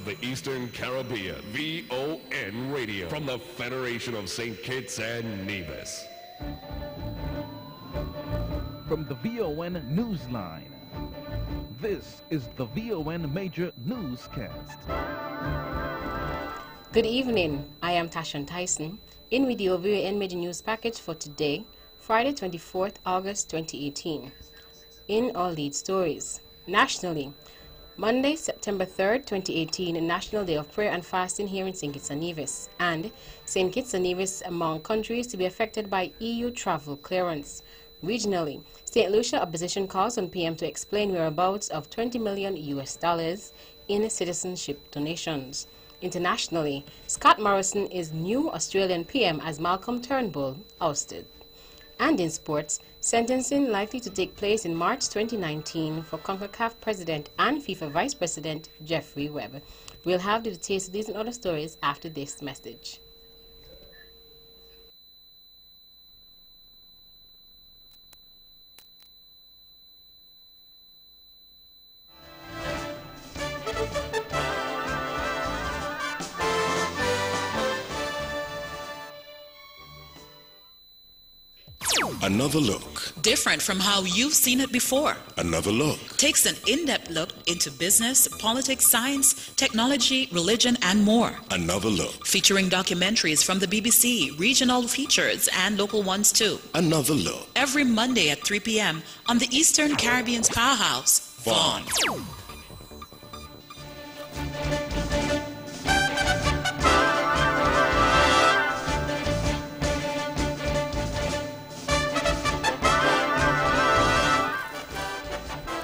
of the Eastern Caribbean, VON Radio, from the Federation of St. Kitts and Nevis. From the VON Newsline, this is the VON Major Newscast. Good evening, I am Tashan Tyson, in with your VON Major News package for today, Friday 24th August 2018. In our lead stories, nationally, Monday, September 3rd, 2018, National Day of Prayer and Fasting here in St. Kitts and Nevis, and St. Kitts and Nevis among countries to be affected by EU travel clearance. Regionally, St. Lucia opposition calls on PM to explain whereabouts of $20 million in citizenship donations. Internationally, Scott Morrison is new Australian PM as Malcolm Turnbull ousted. And in sports, sentencing likely to take place in March 2019 for CONCACAF President and FIFA Vice President Jeffrey Webb. We'll have the details of these and other stories after this message. Another look. Different from how you've seen it before. Another look. Takes an in-depth look into business, politics, science, technology, religion, and more. Another look. Featuring documentaries from the BBC, regional features, and local ones too. Another look. Every Monday at 3 p.m. on the Eastern Caribbean's powerhouse, VON.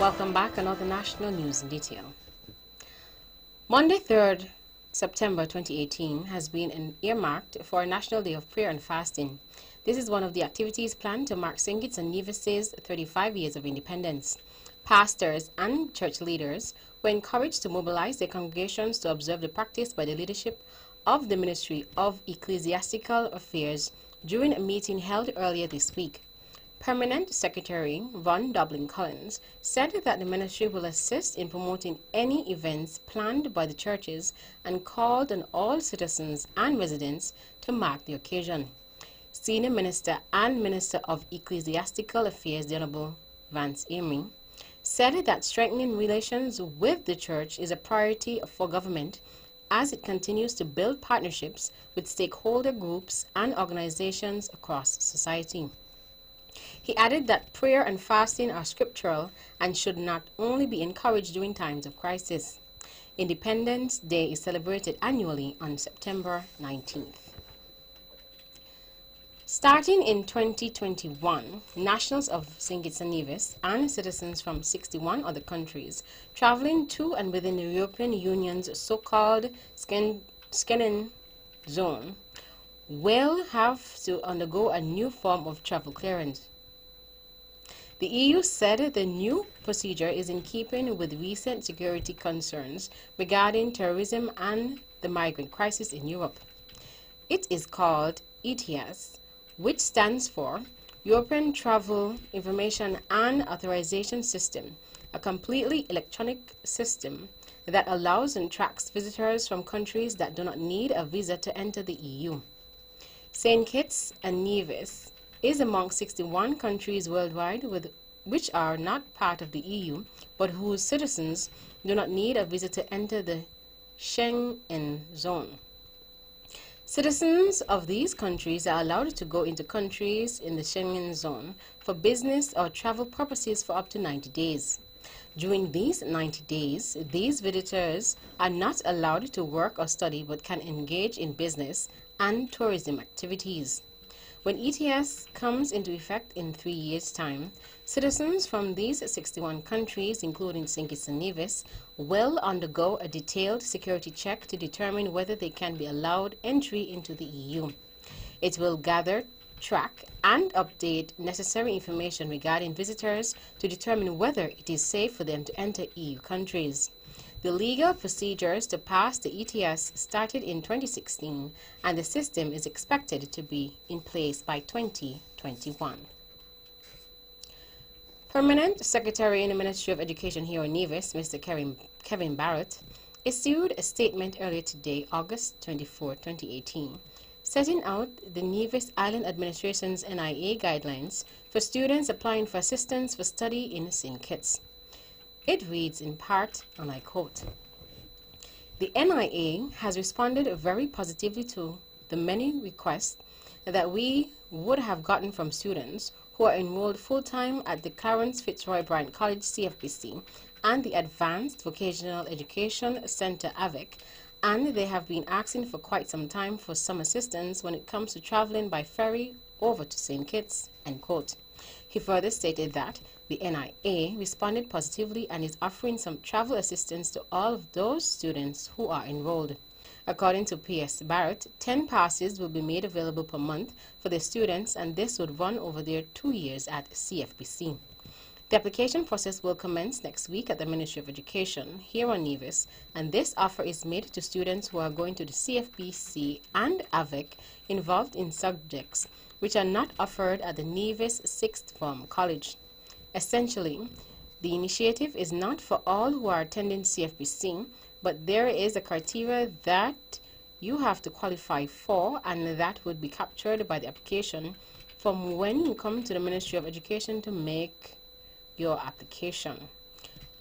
Welcome back. Another national news in detail. Monday, 3rd September 2018 has been earmarked for a National Day of Prayer and Fasting. This is one of the activities planned to mark St. Kitts and Nevis's 35 years of independence. Pastors and church leaders were encouraged to mobilize their congregations to observe the practice by the leadership of the Ministry of Ecclesiastical Affairs during a meeting held earlier this week. Permanent Secretary Von Dublin Collins said that the ministry will assist in promoting any events planned by the churches and called on all citizens and residents to mark the occasion. Senior Minister and Minister of Ecclesiastical Affairs, the Honorable Vance Amy, said that strengthening relations with the church is a priority for government as it continues to build partnerships with stakeholder groups and organizations across society. He added that prayer and fasting are scriptural and should not only be encouraged during times of crisis. Independence Day is celebrated annually on September 19th. Starting in 2021, nationals of St. Kitts and Nevis and citizens from 61 other countries traveling to and within the European Union's so-called Schengen zone will have to undergo a new form of travel clearance. The EU said the new procedure is in keeping with recent security concerns regarding terrorism and the migrant crisis in Europe. It is called ETIAS, which stands for European Travel Information and Authorization System, a completely electronic system that allows and tracks visitors from countries that do not need a visa to enter the EU. St. Kitts and Nevis is among 61 countries worldwide which are not part of the EU, but whose citizens do not need a visa to enter the Schengen zone. Citizens of these countries are allowed to go into countries in the Schengen zone for business or travel purposes for up to 90 days. During these 90 days, these visitors are not allowed to work or study but can engage in business and tourism activities. When ETS comes into effect in 3 years' time, citizens from these 61 countries, including St. Kitts and Nevis, will undergo a detailed security check to determine whether they can be allowed entry into the EU. It will gather, track, and update necessary information regarding visitors to determine whether it is safe for them to enter EU countries. The legal procedures to pass the ETS started in 2016, and the system is expected to be in place by 2021. Permanent Secretary in the Ministry of Education here in Nevis, Mr. Kevin Barrett, issued a statement earlier today, August 24, 2018, setting out the Nevis Island Administration's NIA guidelines for students applying for assistance for study in St. Kitts. It reads in part, and I quote, "The NIA has responded very positively to the many requests that we would have gotten from students who are enrolled full-time at the Clarence Fitzroy Bryant College CFBC and the Advanced Vocational Education Center AVIC, and they have been asking for quite some time for some assistance when it comes to traveling by ferry over to St. Kitts," end quote. He further stated that the NIA responded positively and is offering some travel assistance to all of those students who are enrolled. According to P.S. Barrett, 10 passes will be made available per month for the students, and this would run over their 2 years at CFBC. The application process will commence next week at the Ministry of Education here on Nevis, and this offer is made to students who are going to the CFBC and AVIC involved in subjects which are not offered at the Nevis Sixth Form College. Essentially, the initiative is not for all who are attending CFBC, but there is a criteria that you have to qualify for, and that would be captured by the application from when you come to the Ministry of Education to make your application.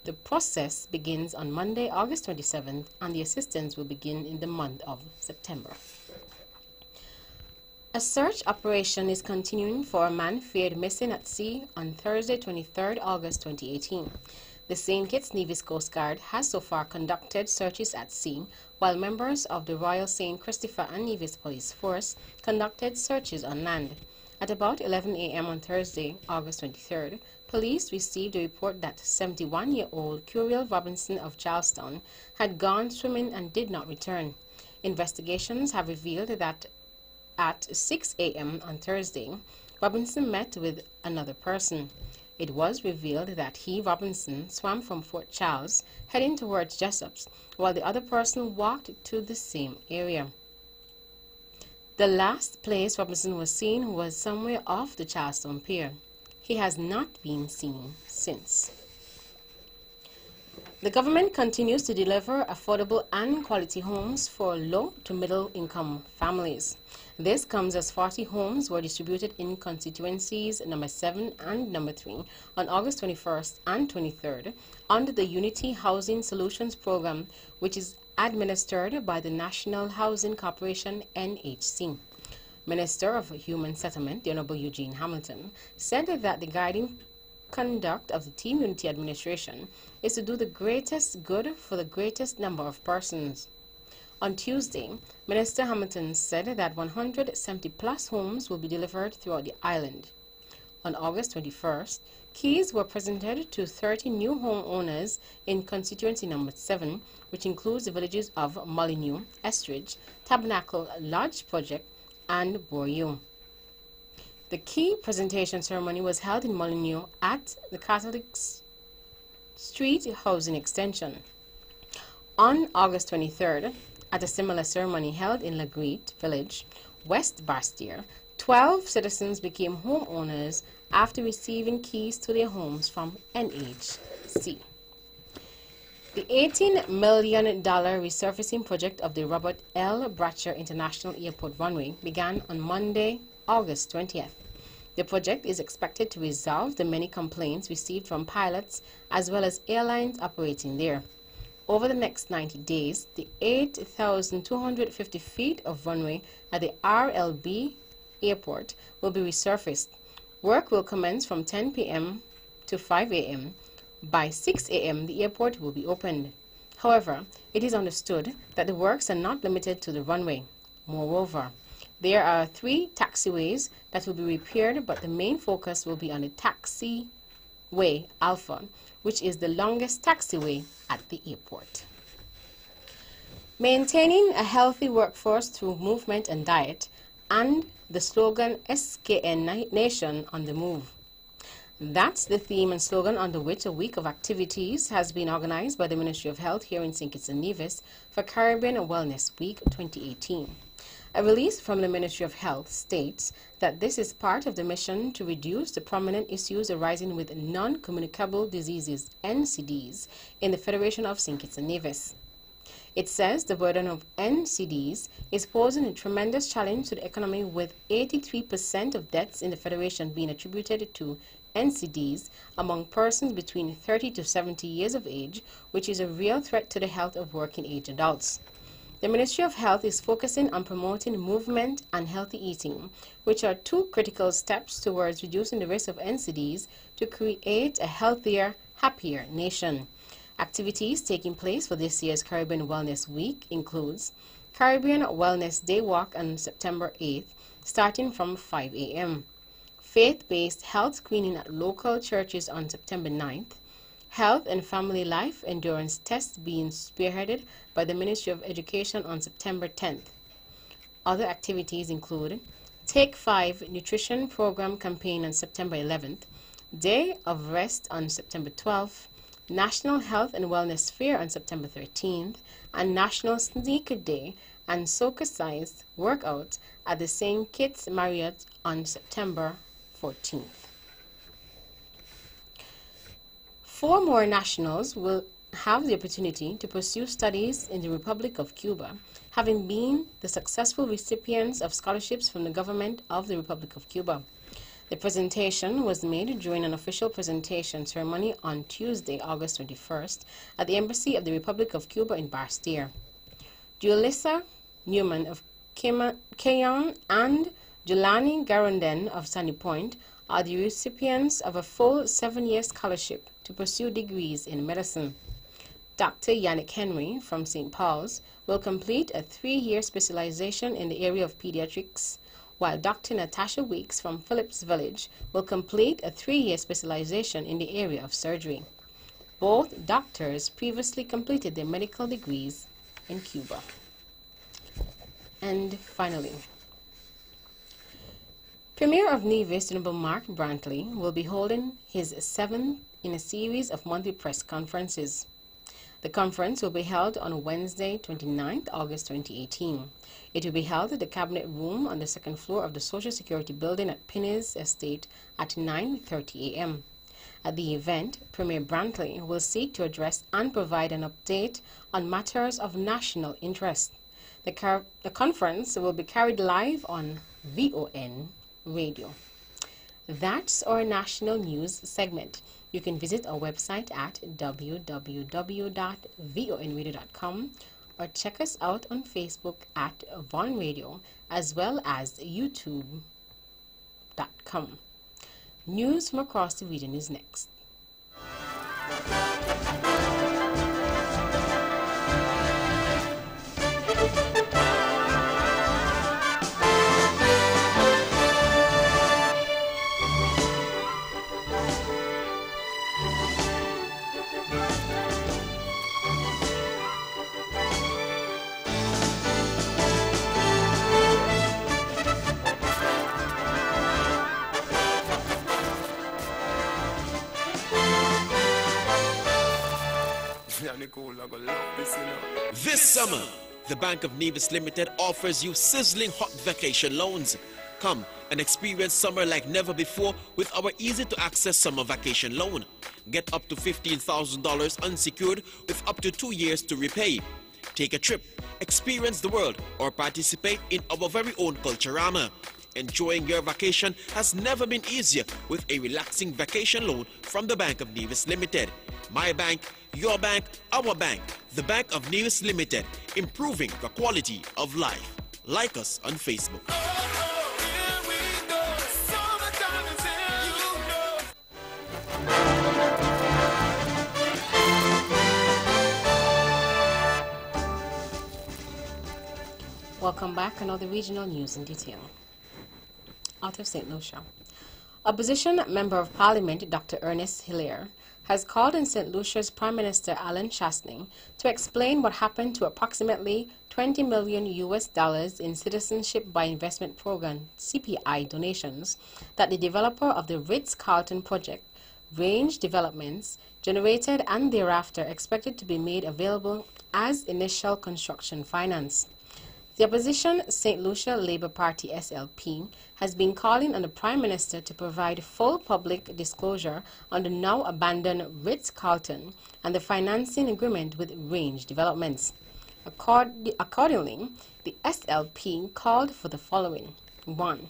The process begins on Monday, August 27th, and the assistance will begin in the month of September. A search operation is continuing for a man feared missing at sea on Thursday, 23rd August 2018. The St. Kitts Nevis Coast Guard has so far conducted searches at sea, while members of the Royal St. Christopher and Nevis Police Force conducted searches on land. At about 11 a.m. on Thursday, August 23rd, police received a report that 71-year-old Curiel Robinson of Charlestown had gone swimming and did not return. Investigations have revealed that at 6 a.m. on Thursday, Robinson met with another person. It was revealed that he, Robinson, swam from Fort Charles, heading towards Jessops, while the other person walked to the same area. The last place Robinson was seen was somewhere off the Charlestown Pier. He has not been seen since. The government continues to deliver affordable and quality homes for low to middle income families. This comes as 40 homes were distributed in constituencies number 7 and number 3 on August 21st and 23rd under the Unity Housing Solutions Program, which is administered by the National Housing Corporation, NHC. Minister of Human Settlement, the Honorable Eugene Hamilton, said that the guiding conduct of the Team Unity administration is to do the greatest good for the greatest number of persons. On Tuesday, Minister Hamilton said that 170-plus homes will be delivered throughout the island. On August 21st, keys were presented to 30 new homeowners in constituency number 7, which includes the villages of Molyneux, Estridge, Tabernacle Lodge Project, and Boreau. The key presentation ceremony was held in Molyneux at the Catholic Street Housing Extension. On August 23rd, at a similar ceremony held in Lagreet Village, West Bastier, 12 citizens became homeowners after receiving keys to their homes from NHC. The $18 million resurfacing project of the Robert L. Bratcher International Airport runway began on Monday, August 20th. The project is expected to resolve the many complaints received from pilots as well as airlines operating there. Over the next 90 days, the 8,250 feet of runway at the RLB airport will be resurfaced. Work will commence from 10 p.m. to 5 a.m. By 6 a.m., the airport will be opened. However, it is understood that the works are not limited to the runway. Moreover, there are 3 taxiways that will be repaired, but the main focus will be on the Taxiway Alpha, which is the longest taxiway at the airport. Maintaining a healthy workforce through movement and diet, and the slogan SKN Nation on the Move. That's the theme and slogan under which a week of activities has been organized by the Ministry of Health here in St. Kitts and Nevis for Caribbean Wellness Week 2018. A release from the Ministry of Health states that this is part of the mission to reduce the prominent issues arising with non-communicable diseases, NCDs, in the Federation of St. Kitts and Nevis. It says the burden of NCDs is posing a tremendous challenge to the economy, with 83% of deaths in the Federation being attributed to NCDs among persons between 30 to 70 years of age, which is a real threat to the health of working-age adults. The Ministry of Health is focusing on promoting movement and healthy eating, which are two critical steps towards reducing the risk of NCDs to create a healthier, happier nation. Activities taking place for this year's Caribbean Wellness Week includes Caribbean Wellness Day Walk on September 8th, starting from 5 a.m., faith-based health screening at local churches on September 9th, Health and Family Life Endurance Tests being spearheaded by the Ministry of Education on September 10th. Other activities include Take 5 Nutrition Program Campaign on September 11th, Day of Rest on September 12th, National Health and Wellness Fair on September 13th, and National Sneaker Day and Soca-sized workout at the St. Kitts Marriott on September 14th. 4 more nationals will have the opportunity to pursue studies in the Republic of Cuba, having been the successful recipients of scholarships from the government of the Republic of Cuba. The presentation was made during an official presentation ceremony on Tuesday, August 21st, at the Embassy of the Republic of Cuba in Bastir. Julissa Newman of Keyon and Julani Garanden of Sunny Point are the recipients of a full 7-year scholarship to pursue degrees in medicine. Dr. Yannick Henry from St. Paul's will complete a 3-year specialization in the area of pediatrics, while Dr. Natasha Weeks from Phillips Village will complete a 3-year specialization in the area of surgery. Both doctors previously completed their medical degrees in Cuba. And finally, Premier of Nevis, Honorable Mark Brantley, will be holding his 7th in a series of monthly press conferences. The conference will be held on Wednesday, 29th August 2018. It will be held at the Cabinet Room on the 2nd floor of the Social Security Building at Pinnes Estate at 9:30 a.m. At the event, Premier Brantley will seek to address and provide an update on matters of national interest. The conference will be carried live on VON Radio. That's our national news segment. You can visit our website at www.vonradio.com or check us out on Facebook at Von Radio, as well as youtube.com. News from across the region is next. This summer, the Bank of Nevis Limited offers you sizzling hot vacation loans. Come and experience summer like never before with our easy-to-access summer vacation loan. Get up to $15,000 unsecured with up to 2 years to repay. Take a trip, experience the world, or participate in our very own Culturama. Enjoying your vacation has never been easier with a relaxing vacation loan from the Bank of Nevis Limited. My bank, your bank, our bank, the Bank of Nevis Limited, improving the quality of life. Like us on Facebook. Welcome back. Another regional news in detail. Out of St. Lucia, Opposition Member of Parliament Dr. Ernest Hilaire has called on St. Lucia's Prime Minister Alan Chastanet to explain what happened to approximately $20 million in Citizenship by Investment Program (CPI) donations that the developer of the Ritz-Carlton project, Range Developments, generated and thereafter expected to be made available as initial construction finance. The opposition St. Lucia Labour Party SLP has been calling on the Prime Minister to provide full public disclosure on the now abandoned Ritz-Carlton and the financing agreement with Range Developments. Accordingly, the SLP called for the following. 1.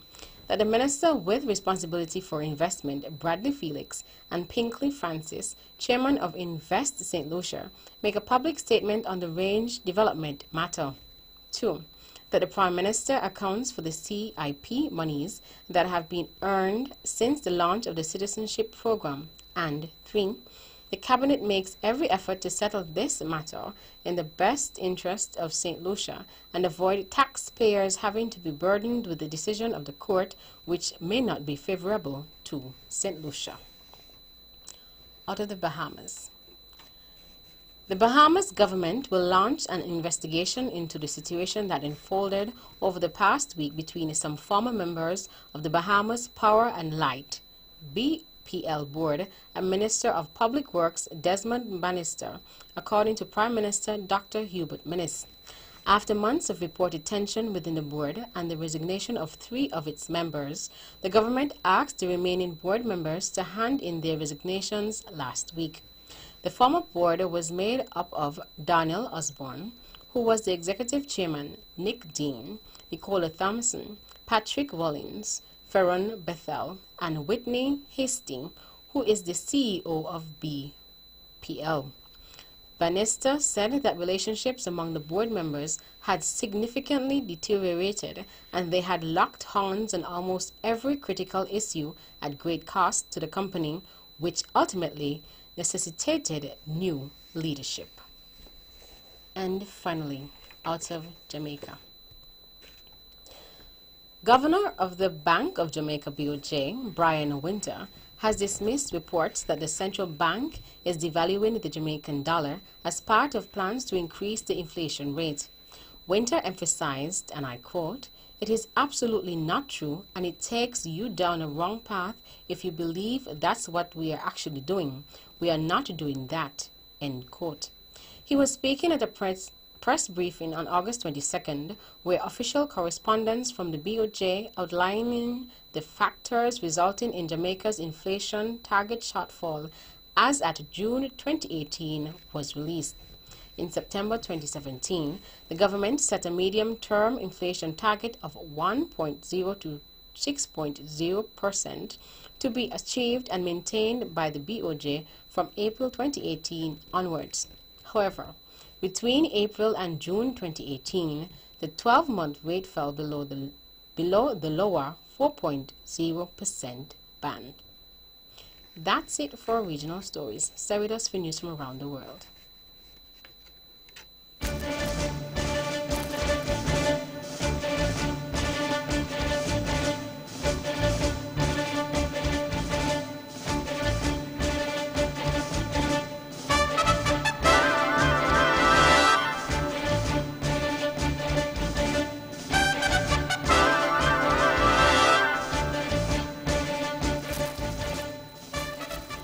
That the Minister with responsibility for investment, Bradley Felix, and Pinkley Francis, Chairman of Invest St. Lucia, make a public statement on the range development matter. 2. That the Prime Minister accounts for the CIP monies that have been earned since the launch of the citizenship program. And 3. The Cabinet makes every effort to settle this matter in the best interest of St. Lucia and avoid taxpayers having to be burdened with the decision of the court which may not be favorable to St. Lucia. Out of the Bahamas. The Bahamas government will launch an investigation into the situation that unfolded over the past week between some former members of the Bahamas Power and Light BPL board and Minister of Public Works Desmond Bannister, according to Prime Minister Dr. Hubert Minnis. After months of reported tension within the board and the resignation of 3 of its members, the government asked the remaining board members to hand in their resignations last week. The former board was made up of Daniel Osborne, who was the executive chairman, Nick Dean, Nicola Thompson, Patrick Rollins, Ferron Bethel, and Whitney Hastings, who is the CEO of BPL. Bannister said that relationships among the board members had significantly deteriorated and they had locked horns on almost every critical issue at great cost to the company, which ultimately necessitated new leadership. And finally, out of Jamaica. Governor of the Bank of Jamaica BOJ, Brian Winter, has dismissed reports that the central bank is devaluing the Jamaican dollar as part of plans to increase the inflation rate. Winter emphasized, and I quote, "It is absolutely not true, and it takes you down a wrong path if you believe that's what we are actually doing. We are not doing that," end quote. He was speaking at a press briefing on August 22nd, where official correspondence from the BOJ outlining the factors resulting in Jamaica's inflation target shortfall as at June 2018 was released. In September 2017, the government set a medium-term inflation target of 1.0 to 6.0% to be achieved and maintained by the BOJ from April 2018 onwards. However, between April and June 2018, the 12-month rate fell below the lower 4.0% band. That's it for regional stories. Stay with us for news from around the world.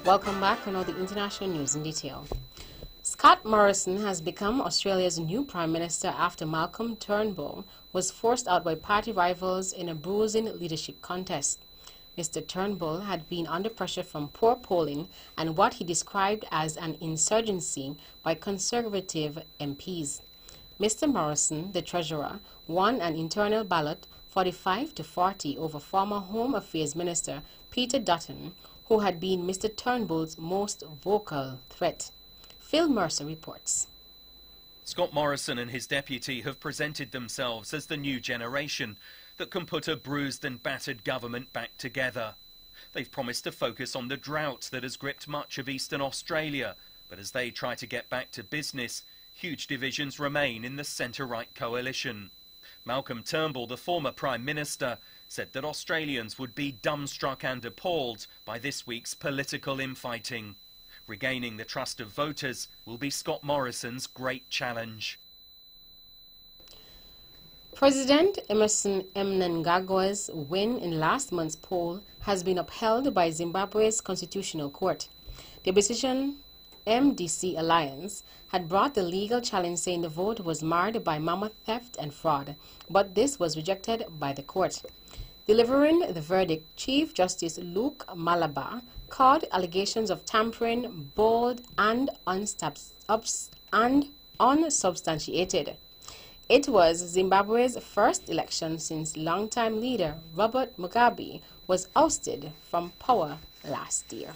Welcome back on all the international news in detail. Scott Morrison has become Australia's new Prime Minister after Malcolm Turnbull was forced out by party rivals in a bruising leadership contest. Mr. Turnbull had been under pressure from poor polling and what he described as an insurgency by Conservative MPs. Mr. Morrison, the Treasurer, won an internal ballot 45-40 over former Home Affairs Minister Peter Dutton, who had been Mr. Turnbull's most vocal threat. Phil Mercer reports. Scott Morrison and his deputy have presented themselves as the new generation that can put a bruised and battered government back together. They've promised to focus on the drought that has gripped much of eastern Australia, but as they try to get back to business, huge divisions remain in the centre-right coalition. Malcolm Turnbull, the former Prime Minister, said that Australians would be dumbstruck and appalled by this week's political infighting. Regaining the trust of voters will be Scott Morrison's great challenge. President Emmerson Mnangagwa's win in last month's poll has been upheld by Zimbabwe's Constitutional Court. The opposition MDC Alliance had brought the legal challenge saying the vote was marred by mammoth theft and fraud, but this was rejected by the court. Delivering the verdict, Chief Justice Luke Malaba called allegations of tampering bold and unsubstantiated. It was Zimbabwe's first election since longtime leader Robert Mugabe was ousted from power last year.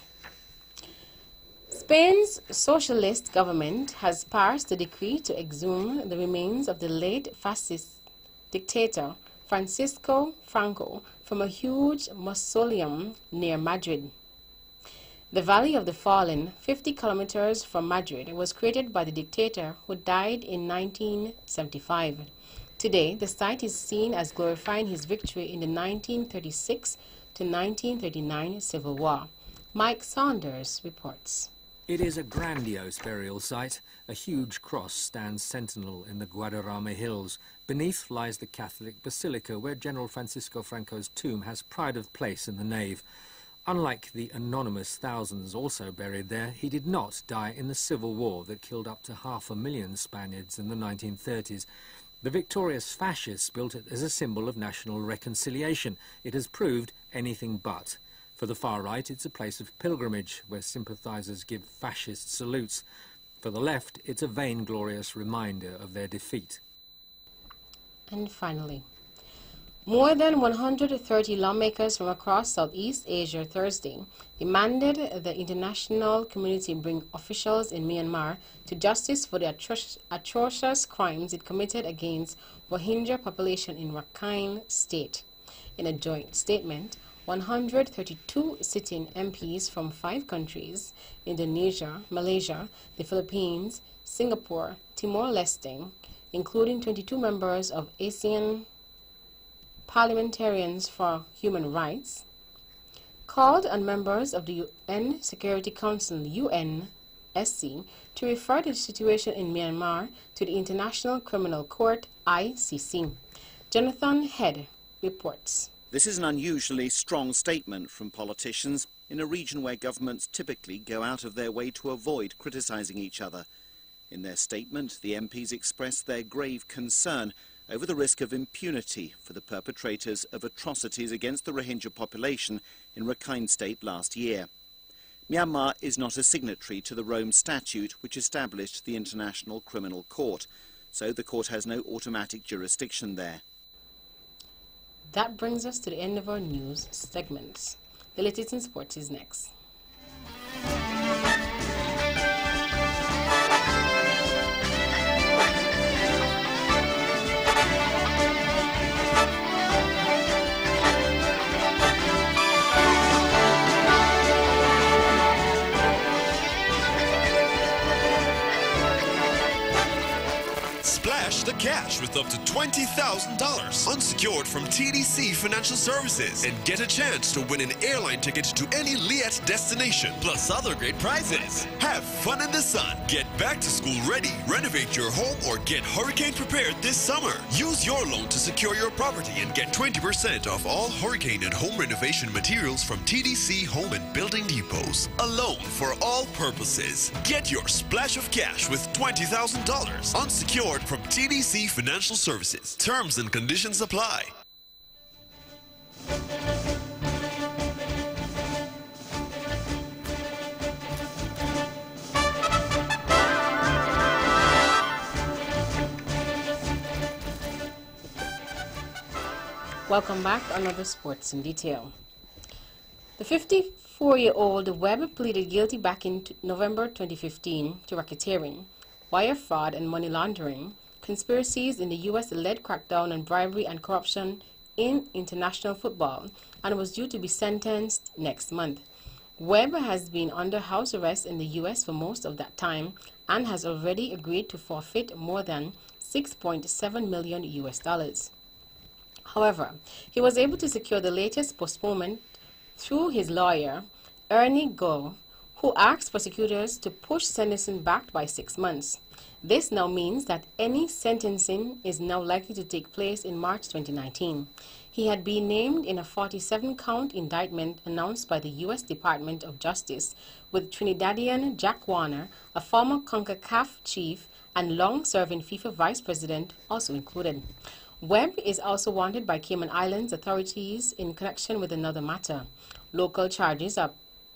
Spain's socialist government has passed a decree to exhume the remains of the late fascist dictator Francisco Franco from a huge mausoleum near Madrid. The Valley of the Fallen, 50 kilometers from Madrid, was created by the dictator who died in 1975. Today, the site is seen as glorifying his victory in the 1936 to 1939 Civil War. Mike Saunders reports. It is a grandiose burial site. A huge cross stands sentinel in the Guadarrama Hills. Beneath lies the Catholic Basilica, where General Francisco Franco's tomb has pride of place in the nave. Unlike the anonymous thousands also buried there, he did not die in the civil war that killed up to 500,000 Spaniards in the 1930s. The victorious fascists built it as a symbol of national reconciliation. It has proved anything but. For the far right, it's a place of pilgrimage where sympathizers give fascist salutes. For the left, it's a vainglorious reminder of their defeat. And finally, more than 130 lawmakers from across Southeast Asia Thursday demanded the international community bring officials in Myanmar to justice for the atrocious crimes it committed against Rohingya population in Rakhine State. In a joint statement, 132 sitting MPs from 5 countries, Indonesia, Malaysia, the Philippines, Singapore, Timor-Leste, including 22 members of ASEAN Parliamentarians for Human Rights, called on members of the UN Security Council, UNSC, to refer the situation in Myanmar to the International Criminal Court, ICC. Jonathan Head reports. This is an unusually strong statement from politicians in a region where governments typically go out of their way to avoid criticizing each other. In their statement, the MPs expressed their grave concern over the risk of impunity for the perpetrators of atrocities against the Rohingya population in Rakhine State last year. Myanmar is not a signatory to the Rome Statute, which established the International Criminal Court, so the court has no automatic jurisdiction there. That brings us to the end of our news segments. The latest in sports is next. Splash the cash with up to $20,000 unsecured from TDC Financial Services and get a chance to win an airline ticket to any Liat destination, plus other great prizes. Have fun in the sun, get back to school ready, renovate your home, or get hurricane prepared this summer. Use your loan to secure your property and get 20% off all hurricane and home renovation materials from TDC Home and Building Depots. A loan for all purposes. Get your splash of cash with $20,000 unsecured from TDC Financial Services. Terms and conditions apply. Welcome back to another Sports in Detail. The 54-year-old Webb pleaded guilty back in November 2015 to racketeering, wire fraud and money laundering, conspiracies in the U.S.-led crackdown on bribery and corruption in international football, and was due to be sentenced next month. Webb has been under house arrest in the U.S. for most of that time and has already agreed to forfeit more than $6.7 million US. However, he was able to secure the latest postponement through his lawyer, Ernie Go, who asked prosecutors to push sentencing back by 6 months. This now means that any sentencing is now likely to take place in March 2019. He had been named in a 47-count indictment announced by the U.S. Department of Justice, with Trinidadian Jack Warner, a former CONCACAF chief and long-serving FIFA vice president, also included. Webb is also wanted by Cayman Islands authorities in connection with another matter. Local charges are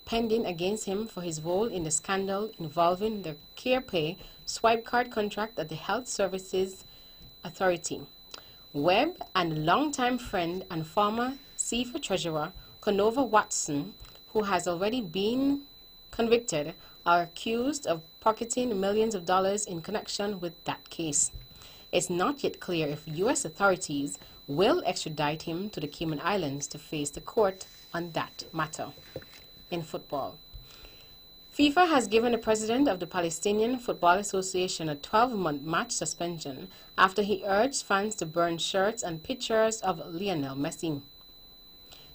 pending against him for his role in the scandal involving the CarePay swipe card contract at the health services Authority. Webb and longtime friend and former FIFA treasurer Conova Watson, who has already been convicted, are accused of pocketing millions of dollars in connection with that case. It's not yet clear if U.S. authorities will extradite him to the Cayman Islands to face the court on that matter. In football, FIFA has given the president of the Palestinian Football Association a 12-month match suspension after he urged fans to burn shirts and pictures of Lionel Messi.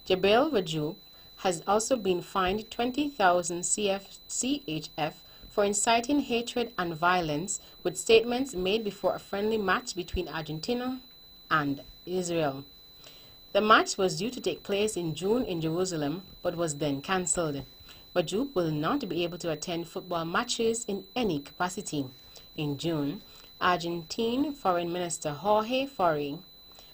Jabril Rajoub has also been fined 20,000 CHF for inciting hatred and violence with statements made before a friendly match between Argentina and Israel. The match was due to take place in June in Jerusalem, but was then cancelled. Rajoub will not be able to attend football matches in any capacity. In June, Argentine Foreign Minister Jorge Fori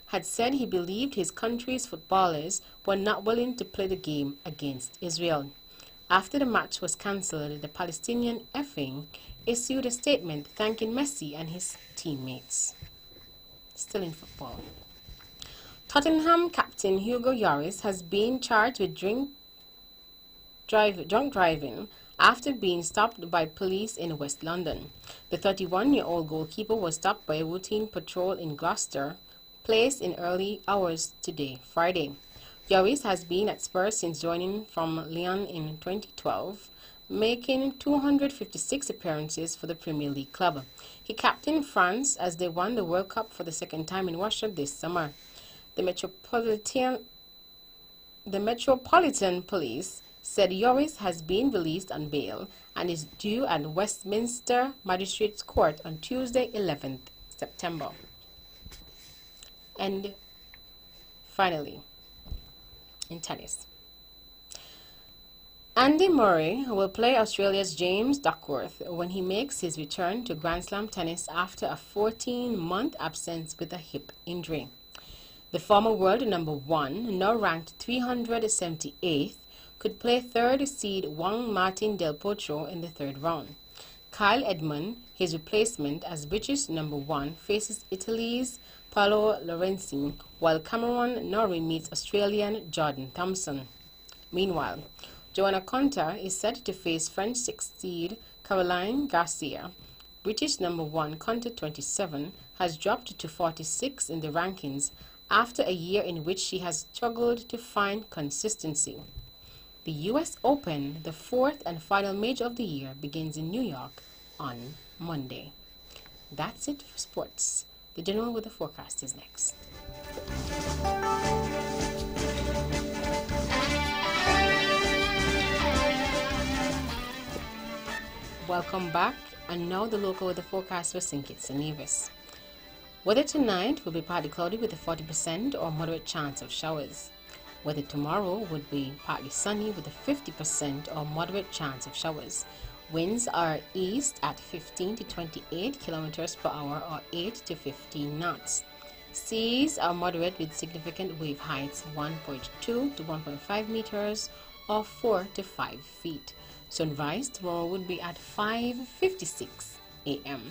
had said he believed his country's footballers were not willing to play the game against Israel. After the match was cancelled, the Palestinian FA issued a statement thanking Messi and his teammates. Still in football, Tottenham captain Hugo Lloris has been charged with drunk driving after being stopped by police in West London. The 31-year-old goalkeeper was stopped by a routine patrol in Gloucester Place in early hours today, Friday. Lloris has been at Spurs since joining from Lyon in 2012, making 256 appearances for the Premier League club. He captained France as they won the World Cup for the second time in Russia this summer. The Metropolitan Police said Lloris has been released on bail and is due at Westminster Magistrates Court on Tuesday, 11th September. And finally, in tennis, Andy Murray will play Australia's James Duckworth when he makes his return to Grand Slam tennis after a 14-month absence with a hip injury. The former world number 1, now ranked 378th, could play third seed Juan Martín del Potro in the third round. Kyle Edmund, his replacement as British number 1, faces Italy's Paolo Lorenzi, while Cameron Norrie meets Australian Jordan Thompson. Meanwhile, Joanna Konta is set to face French 6th seed Caroline Garcia. British number 1 Konta 27 has dropped to 46 in the rankings after a year in which she has struggled to find consistency. The U.S. Open, the fourth and final major of the year, begins in New York on Monday. That's it for sports. The General Weather Forecast is next. Welcome back, and now the local weather forecast for St. Kitts and Nevis. Weather tonight will be partly cloudy with a 40% or moderate chance of showers. Weather tomorrow would be partly sunny with a 50% or moderate chance of showers. Winds are east at 15 to 28 kilometers per hour or 8 to 15 knots. Seas are moderate with significant wave heights 1.2 to 1.5 meters or 4 to 5 feet. Sunrise tomorrow would be at 5:56 a.m.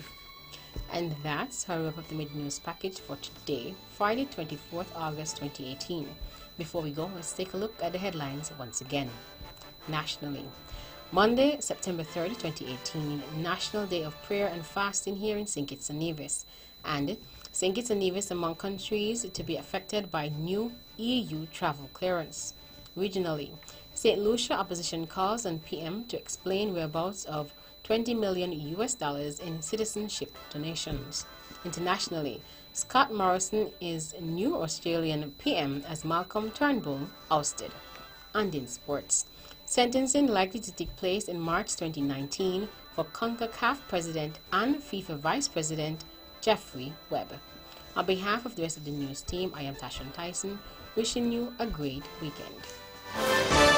And that's how we wrap up the mid-news package for today, Friday, 24th August 2018. Before we go, let's take a look at the headlines once again. Nationally, Monday, September 30, 2018, National Day of Prayer and Fasting here in St. Kitts and Nevis. And St. Kitts and Nevis among countries to be affected by new EU travel clearance. Regionally, St. Lucia opposition calls on PM to explain whereabouts of $20 million in citizenship donations. Internationally, Scott Morrison is new Australian PM as Malcolm Turnbull ousted. And in sports, sentencing likely to take place in March 2019 for CONCACAF President and FIFA Vice President Jeffrey Webb. On behalf of the rest of the news team, I am Tashan Tyson, wishing you a great weekend.